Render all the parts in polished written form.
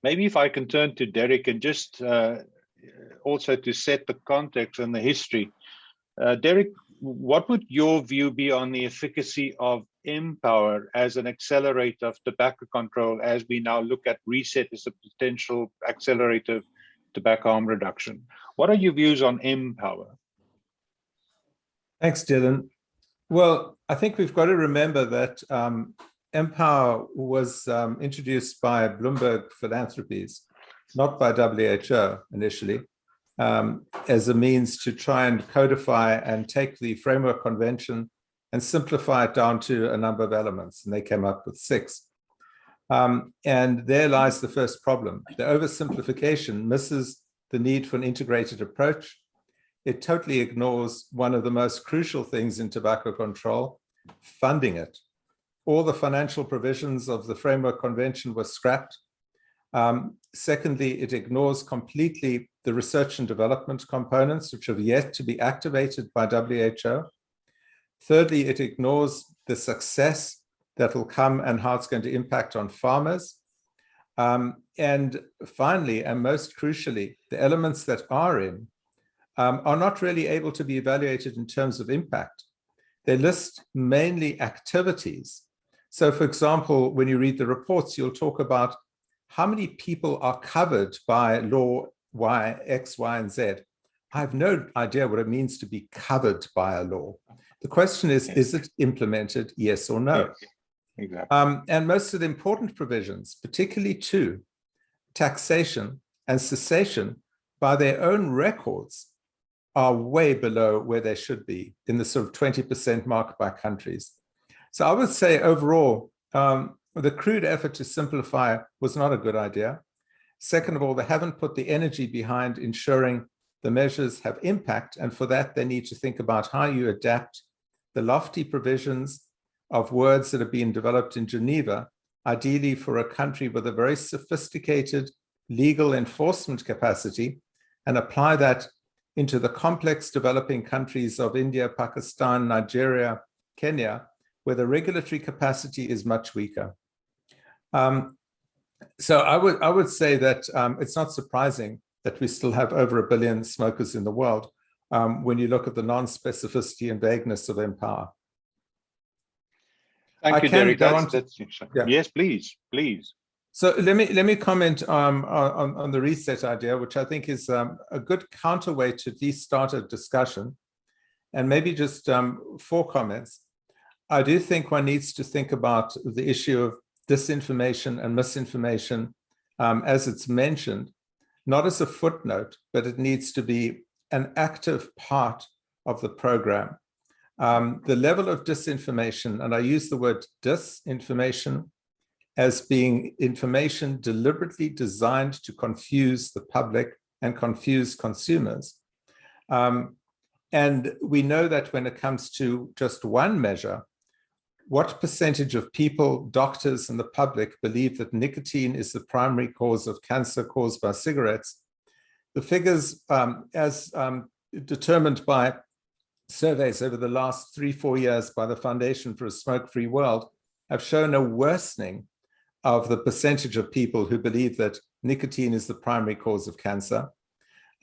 Maybe if I can turn to Derek and just also to set the context and the history. Derek, what would your view be on the efficacy of MPOWER as an accelerator of tobacco control as we now look at reset as a potential accelerator of tobacco harm reduction? What are your views on MPOWER? Thanks, Dylan. Well, I think we've got to remember that MPOWER was introduced by Bloomberg Philanthropies, not by WHO initially, as a means to try and codify and take the framework convention and simplify it down to a number of elements. And they came up with 6. And there lies the first problem. The oversimplification misses the need for an integrated approach. It totally ignores one of the most crucial things in tobacco control, funding it. All the financial provisions of the framework convention were scrapped. Secondly, it ignores completely the research and development components, which have yet to be activated by WHO. Thirdly, it ignores the success that will come and how it's going to impact on farmers. And finally, and most crucially, the elements that are in are not really able to be evaluated in terms of impact. They list mainly activities. So for example, when you read the reports, you'll talk about how many people are covered by law Y, X, Y, and Z. I have no idea what it means to be covered by a law. The question is it implemented, yes or no? Exactly. And most of the important provisions, particularly 2, taxation and cessation, by their own records, are way below where they should be in the sort of 20% mark by countries. So I would say overall, the crude effort to simplify was not a good idea. Second of all, they haven't put the energy behind ensuring the measures have impact. And for that, they need to think about how you adapt the lofty provisions of words that have been developed in Geneva, ideally for a country with a very sophisticated legal enforcement capacity, and apply that into the complex developing countries of India, Pakistan, Nigeria, Kenya, where the regulatory capacity is much weaker. So I would say that it's not surprising that we still have over 1 billion smokers in the world when you look at the non-specificity and vagueness of MPOWER. Thank you, Derek. Yeah. Yes, please. So let me comment on the reset idea, which I think is a good counterweight to at least start a discussion, and maybe just 4 comments. I do think one needs to think about the issue of disinformation and misinformation as it's mentioned, not as a footnote, but it needs to be an active part of the program. The level of disinformation, and I use the word disinformation as being information deliberately designed to confuse the public and confuse consumers. And we know that when it comes to just one measure, what percentage of people, doctors, and the public believe that nicotine is the primary cause of cancer caused by cigarettes? The figures, as determined by surveys over the last 3-4 years by the Foundation for a Smoke-Free World, have shown a worsening of the percentage of people who believe that nicotine is the primary cause of cancer.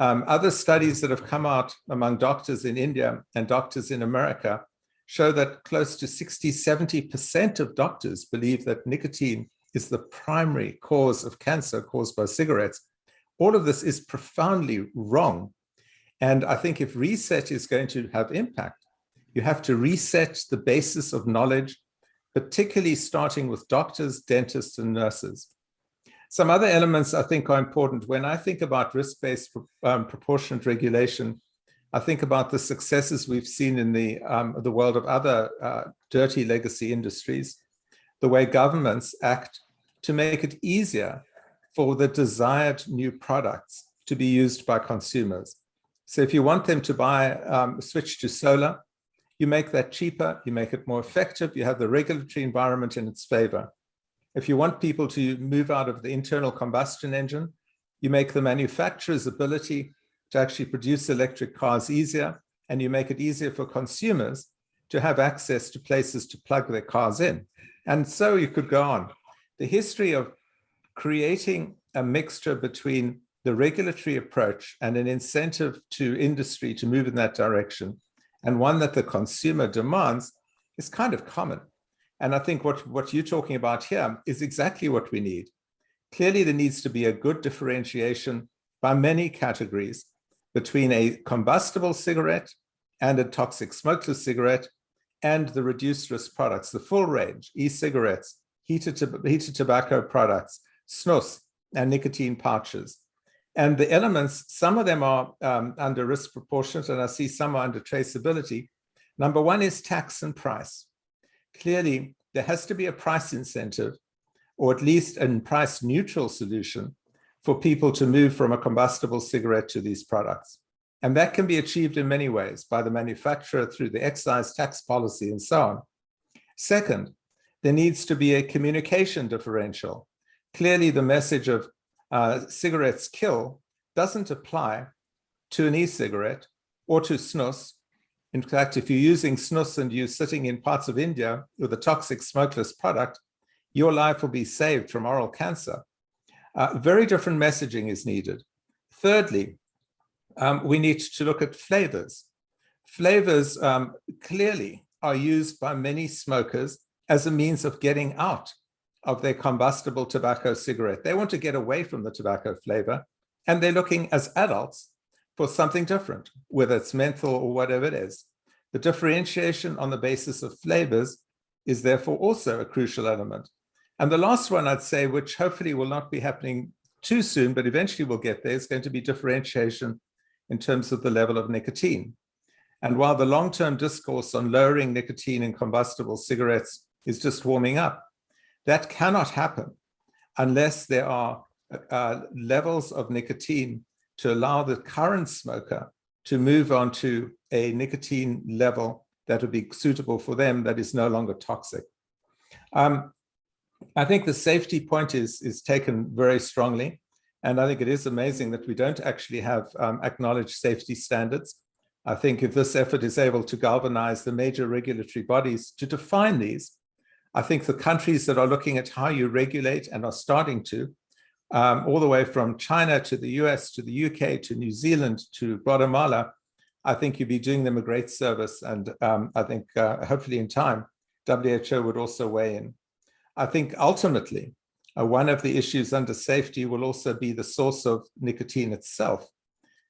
Other studies that have come out among doctors in India and doctors in America show that close to 60–70% of doctors believe that nicotine is the primary cause of cancer caused by cigarettes. All of this is profoundly wrong. And I think if reset is going to have impact, you have to reset the basis of knowledge, particularly starting with doctors, dentists, and nurses. Some other elements I think are important. When I think about risk-based proportionate regulation, I think about the successes we've seen in the world of other dirty legacy industries, the way governments act to make it easier for the desired new products to be used by consumers. So if you want them to buy, switch to solar, you make that cheaper, you make it more effective, you have the regulatory environment in its favor. If you want people to move out of the internal combustion engine, you make the manufacturer's ability to actually produce electric cars easier, and you make it easier for consumers to have access to places to plug their cars in. And so you could go on. The history of creating a mixture between the regulatory approach and an incentive to industry to move in that direction, and one that the consumer demands, is kind of common. And I think what you're talking about here is exactly what we need. Clearly, there needs to be a good differentiation by many categories between a combustible cigarette and a toxic smokeless cigarette and the reduced risk products, the full range, e-cigarettes, heated tobacco products, snus, and nicotine pouches. And the elements, some of them are under risk proportionate, and I see some are under traceability. Number one is tax and price. Clearly, there has to be a price incentive, or at least a price neutral solution for people to move from a combustible cigarette to these products. And that can be achieved in many ways, by the manufacturer, through the excise tax policy, and so on. Second, there needs to be a communication differential. Clearly, the message of cigarettes kill doesn't apply to an e-cigarette or to snus. In fact, if you're using snus and you're sitting in parts of India with a toxic smokeless product, your life will be saved from oral cancer. Very different messaging is needed. Thirdly, we need to look at flavors. Flavors clearly are used by many smokers as a means of getting out of their combustible tobacco cigarette. They want to get away from the tobacco flavor, and they're looking as adults for something different, whether it's menthol or whatever it is. The differentiation on the basis of flavors is therefore also a crucial element. And the last one I'd say, which hopefully will not be happening too soon, but eventually we'll get there, is going to be differentiation in terms of the level of nicotine. And while the long-term discourse on lowering nicotine in combustible cigarettes is just warming up, that cannot happen unless there are levels of nicotine to allow the current smoker to move on to a nicotine level that would be suitable for them, that is no longer toxic. I think the safety point is taken very strongly. And I think it is amazing that we don't actually have acknowledged safety standards. I think if this effort is able to galvanize the major regulatory bodies to define these, I think the countries that are looking at how you regulate and are starting to, all the way from China to the US, to the UK, to New Zealand, to Guatemala, I think you'd be doing them a great service. And I think hopefully in time, WHO would also weigh in. I think ultimately, one of the issues under safety will also be the source of nicotine itself.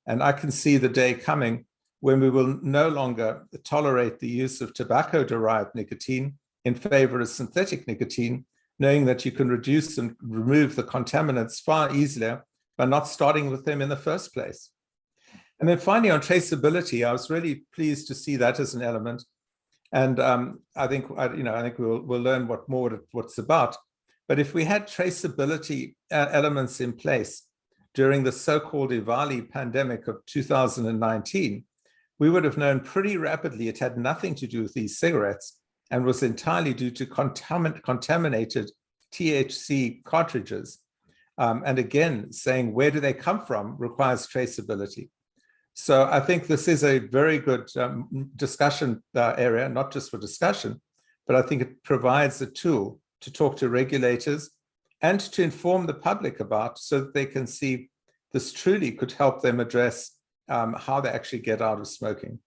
And I can see the day coming when we will no longer tolerate the use of tobacco-derived nicotine in favor of synthetic nicotine, knowing that you can reduce and remove the contaminants far easier by not starting with them in the first place. And then finally, on traceability, I was really pleased to see that as an element. And I think we'll learn what it's about. But if we had traceability elements in place during the so-called Diwali pandemic of 2019, we would have known pretty rapidly it had nothing to do with these cigarettes and was entirely due to contaminated THC cartridges. And again, saying where do they come from requires traceability. So I think this is a very good discussion area, not just for discussion, but I think it provides a tool to talk to regulators and to inform the public about, so that they can see this truly could help them address how they actually get out of smoking.